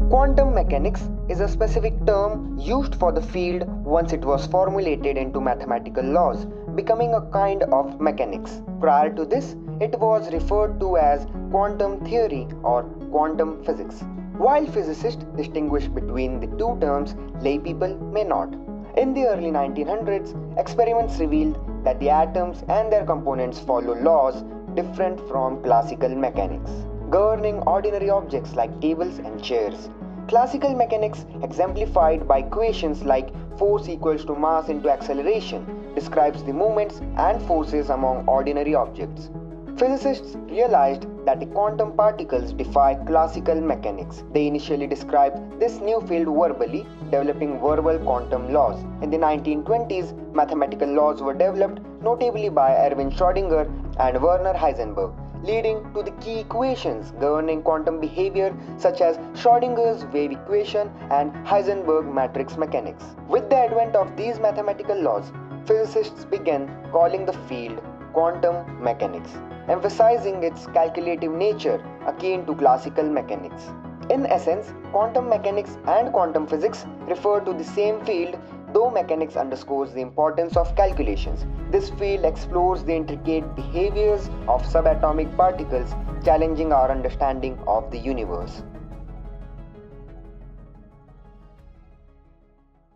Quantum mechanics is a specific term used for the field once it was formulated into mathematical laws, becoming a kind of mechanics. Prior to this, it was referred to as quantum theory or quantum physics. While physicists distinguish between the two terms, laypeople may not. In the early 1900s, experiments revealed that the atoms and their components follow laws different from classical mechanics, governing ordinary objects like tables and chairs. Classical mechanics, exemplified by equations like force equals to mass into acceleration, describes the movements and forces among ordinary objects. Physicists realized that the quantum particles defy classical mechanics. They initially described this new field verbally, developing verbal quantum laws. In the 1920s, mathematical laws were developed, notably by Erwin Schrödinger and Werner Heisenberg, leading to the key equations governing quantum behavior such as Schrödinger's wave equation and Heisenberg matrix mechanics. With the advent of these mathematical laws, physicists began calling the field quantum mechanics, emphasizing its calculative nature akin to classical mechanics. In essence, quantum mechanics and quantum physics refer to the same field, though mechanics underscores the importance of calculations. This field explores the intricate behaviors of subatomic particles, challenging our understanding of the universe.